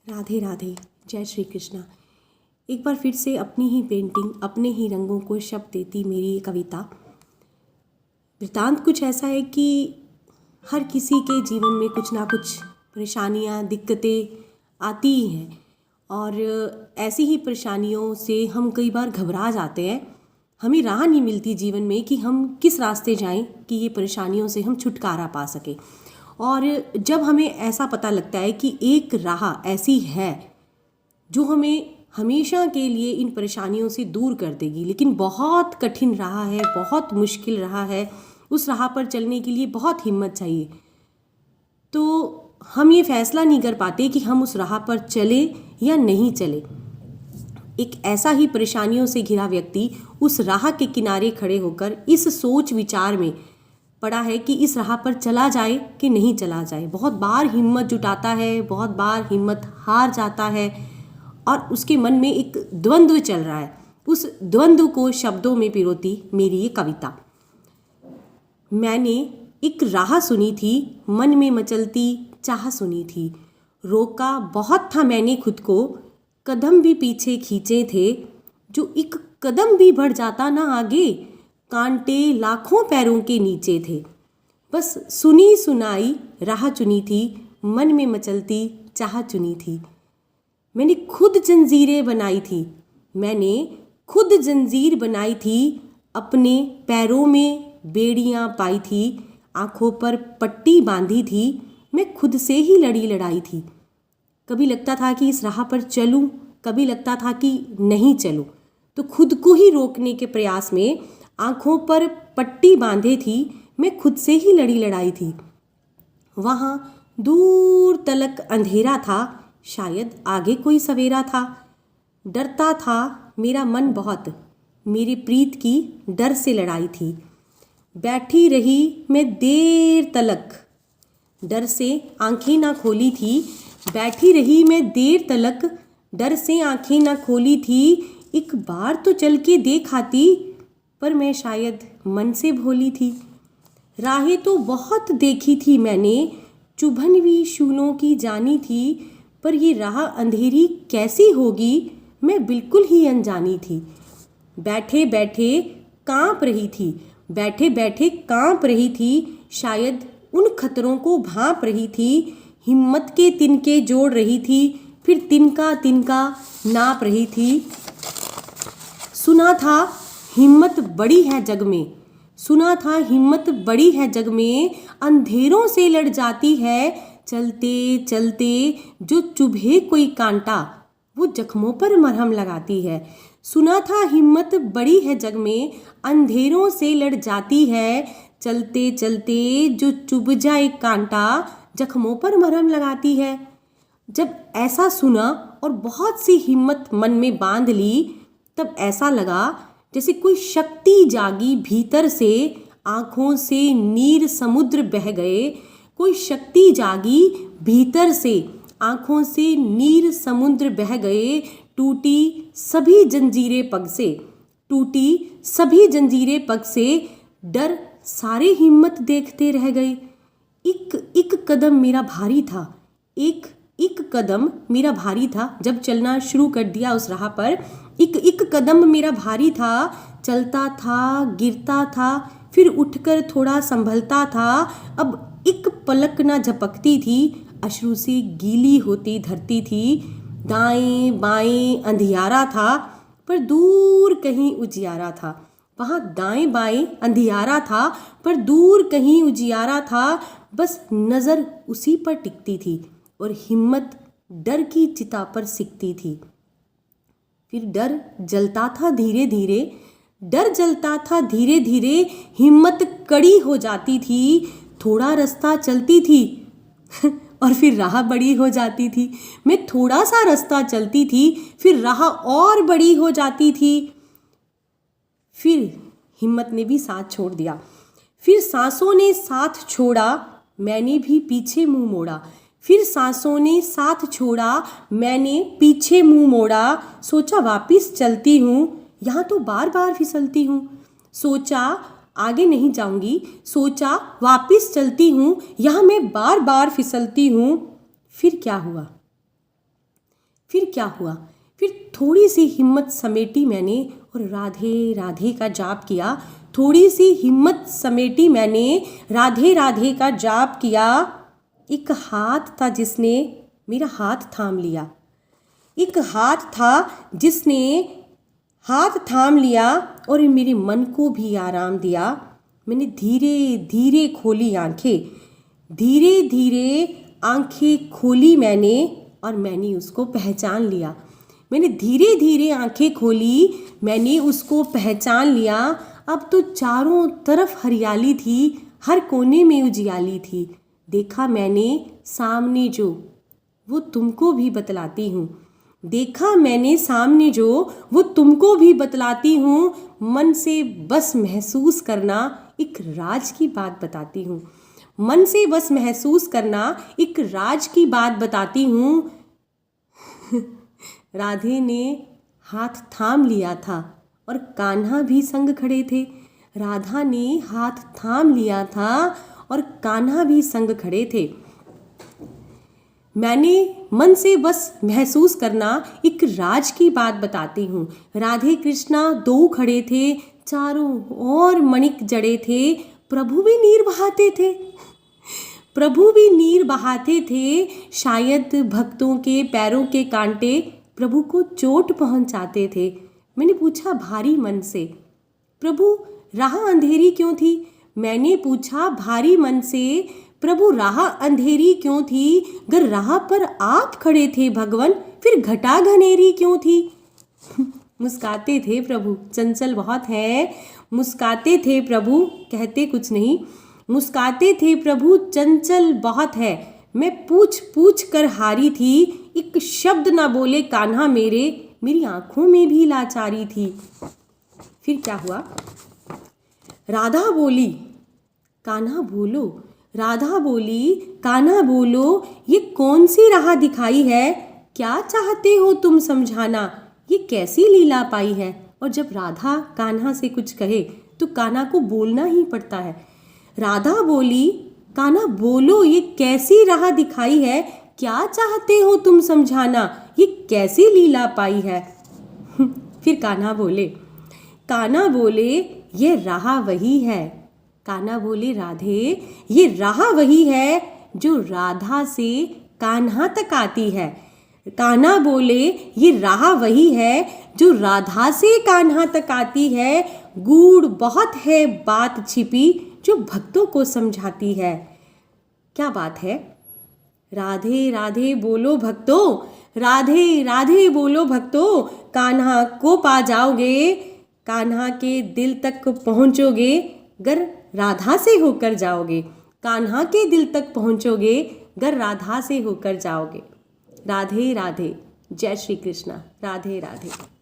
राधे राधे, जय श्री कृष्णा। एक बार फिर से अपनी ही पेंटिंग, अपने ही रंगों को शब्द देती मेरी ये कविता। वृतांत कुछ ऐसा है कि हर किसी के जीवन में कुछ ना कुछ परेशानियां, दिक्कतें आती ही हैं और ऐसी ही परेशानियों से हम कई बार घबरा जाते हैं। हमें राह नहीं मिलती जीवन में कि हम किस रास्ते जाएं कि ये परेशानियों से हम छुटकारा पा सकें। और जब हमें ऐसा पता लगता है कि एक राह ऐसी है जो हमें हमेशा के लिए इन परेशानियों से दूर कर देगी, लेकिन बहुत कठिन राह है, बहुत मुश्किल राह है, उस राह पर चलने के लिए बहुत हिम्मत चाहिए, तो हम ये फैसला नहीं कर पाते कि हम उस राह पर चले या नहीं चले। एक ऐसा ही परेशानियों से घिरा व्यक्ति उस राह के किनारे खड़े होकर इस सोच विचार में पड़ा है कि इस राह पर चला जाए कि नहीं चला जाए। बहुत बार हिम्मत जुटाता है, बहुत बार हिम्मत हार जाता है और उसके मन में एक द्वंद्व चल रहा है। उस द्वंद्व को शब्दों में पिरोती मेरी ये कविता। मैंने एक राह सुनी थी, मन में मचलती चाह सुनी थी। रोका बहुत था मैंने खुद को, कदम भी पीछे खींचे थे। जो एक कदम भी बढ़ जाता ना आगे, कांटे लाखों पैरों के नीचे थे। बस सुनी सुनाई राह चुनी थी, मन में मचलती चाह चुनी थी। मैंने खुद जंजीरें बनाई थी, मैंने खुद जंजीर बनाई थी। अपने पैरों में बेड़ियां पाई थी, आंखों पर पट्टी बांधी थी। मैं खुद से ही लड़ी लड़ाई थी। कभी लगता था कि इस राह पर चलूं, कभी लगता था कि नहीं चलूं, तो खुद को ही रोकने के प्रयास में आंखों पर पट्टी बांधे थी। मैं खुद से ही लड़ी लड़ाई थी। वहाँ दूर तलक अंधेरा था, शायद आगे कोई सवेरा था। डरता था मेरा मन बहुत, मेरी प्रीत की डर से लड़ाई थी। बैठी रही मैं देर तलक, डर से आंखें ना खोली थी। बैठी रही मैं देर तलक, डर से आंखें ना खोली थी। एक बार तो चल के देख आती, पर मैं शायद मन से भोली थी। राहें तो बहुत देखी थी मैंने, चुभनवी शूलों की जानी थी। पर ये राह अंधेरी कैसी होगी, मैं बिल्कुल ही अनजानी थी। बैठे बैठे कांप रही थी, बैठे बैठे कांप रही थी। शायद उन खतरों को भांप रही थी। हिम्मत के तिनके जोड़ रही थी, फिर तिनका तिनका नाप रही थी। सुना था हिम्मत बड़ी है जग में, सुना था हिम्मत बड़ी है जग में। अंधेरों से लड़ जाती है, चलते चलते जो चुभे कोई कांटा, वो जख्मों पर मरहम लगाती है। सुना था हिम्मत बड़ी है जग में, अंधेरों से लड़ जाती है। चलते चलते जो चुभ जाए कांटा, जख्मों पर मरहम लगाती है। जब ऐसा सुना और बहुत सी हिम्मत मन में बांध ली, तब ऐसा लगा जैसे कोई शक्ति जागी भीतर से। आंखों से नीर समुद्र बह गए, कोई शक्ति जागी भीतर से। आंखों से नीर समुद्र बह गए। टूटी सभी जंजीरें पग से, टूटी सभी जंजीरें पग से। डर सारे हिम्मत देखते रह गए। एक एक कदम मेरा भारी था, एक एक कदम मेरा भारी था। जब चलना शुरू कर दिया उस राह पर, एक एक कदम मेरा भारी था। चलता था, गिरता था, फिर उठकर थोड़ा संभलता था। अब एक पलक ना झपकती थी, अश्रु से गीली होती धरती थी। दाएं बाएं अंधियारा था, पर दूर कहीं उजियारा था। वहाँ दाएं बाएं अंधियारा था, पर दूर कहीं उजियारा था। बस नज़र उसी पर टिकती थी और हिम्मत डर की चिता पर सिकती थी। फिर डर जलता था धीरे धीरे, डर जलता था धीरे धीरे। हिम्मत कड़ी हो जाती थी, थोड़ा रास्ता चलती थी और फिर राह बड़ी हो जाती थी। मैं थोड़ा सा रास्ता चलती थी, फिर राह और बड़ी हो जाती थी। फिर हिम्मत ने भी साथ छोड़ दिया, फिर सांसों ने साथ छोड़ा, मैंने भी पीछे मुंह मोड़ा। फिर सांसों ने साथ छोड़ा, मैंने पीछे मुंह मोड़ा। सोचा वापिस चलती हूँ, यहाँ तो बार बार फिसलती हूँ। सोचा आगे नहीं जाऊंगी, सोचा वापिस चलती हूँ, यहाँ मैं बार बार फिसलती हूँ। फिर क्या हुआ, फिर क्या हुआ, फिर थोड़ी सी हिम्मत समेटी मैंने और राधे राधे का जाप किया। थोड़ी सी हिम्मत समेटी मैंने, राधे राधे का जाप किया। एक हाथ था जिसने मेरा हाथ थाम लिया, एक हाथ था जिसने हाथ थाम लिया और मेरे मन को भी आराम दिया। मैंने धीरे धीरे खोली आंखें, धीरे धीरे आंखें खोली मैंने और मैंने उसको पहचान लिया। मैंने धीरे धीरे आंखें खोली, मैंने उसको पहचान लिया। अब तो चारों तरफ हरियाली थी, हर कोने में उजियाली थी। देखा मैंने सामने जो, वो तुमको भी बतलाती हूँ। देखा मैंने सामने जो, वो तुमको भी बतलाती हूँ। मन से बस महसूस करना, एक राज की बात बताती हूँ। मन से बस महसूस करना, एक राज की बात बताती हूँ। राधे ने हाथ थाम लिया था और कान्हा भी संग खड़े थे। राधा ने हाथ थाम लिया था और कान्हा भी संग खड़े थे। मैंने मन से बस महसूस करना, एक राज की बात बताती हूँ। राधे कृष्णा दो खड़े थे, चारों ओर मणिक जड़े थे। प्रभु भी नीर बहाते थे, प्रभु भी नीर बहाते थे। शायद भक्तों के पैरों के कांटे प्रभु को चोट पहुंचाते थे। मैंने पूछा भारी मन से, प्रभु राह अंधेरी क्यों थी? मैंने पूछा भारी मन से, प्रभु राह अंधेरी क्यों थी? अगर राह पर आप खड़े थे भगवन, फिर घटा घनेरी क्यों थी? मुस्काते थे प्रभु, चंचल बहुत है। मुस्काते थे प्रभु, कहते कुछ नहीं। मुस्काते थे प्रभु, चंचल बहुत है। मैं पूछ पूछ कर हारी थी, एक शब्द ना बोले कान्हा मेरे, मेरी आंखों में भी लाचारी थी। फिर क्या हुआ? राधा बोली, कान्हा बोलो। राधा बोली, कान्हा बोलो, ये कौन सी राह दिखाई है? क्या चाहते हो तुम समझाना? ये कैसी लीला पाई है? और जब राधा कान्हा से कुछ कहे तो कान्हा को बोलना ही पड़ता है। राधा बोली, कान्हा बोलो, ये कैसी राह दिखाई है? क्या चाहते हो तुम समझाना? ये कैसी लीला पाई है? फिर कान्हा बोले, कान्हा बोले, ये राह वही है। कान्हा बोले, राधे, ये राह वही है जो राधा से कान्हा तक आती है। कान्हा बोले, ये राह वही है जो राधा से कान्हा तक आती है। गूढ़ बहुत है बात छिपी जो भक्तों को समझाती है। क्या बात है? राधे राधे बोलो भक्तों, राधे राधे बोलो भक्तों, कान्हा को पा जाओगे, कान्हा के दिल तक पहुँचोगे गर राधा से होकर जाओगे। कान्हा के दिल तक पहुँचोगे गर राधा से होकर जाओगे। राधे राधे। जय श्री कृष्णा। राधे राधे।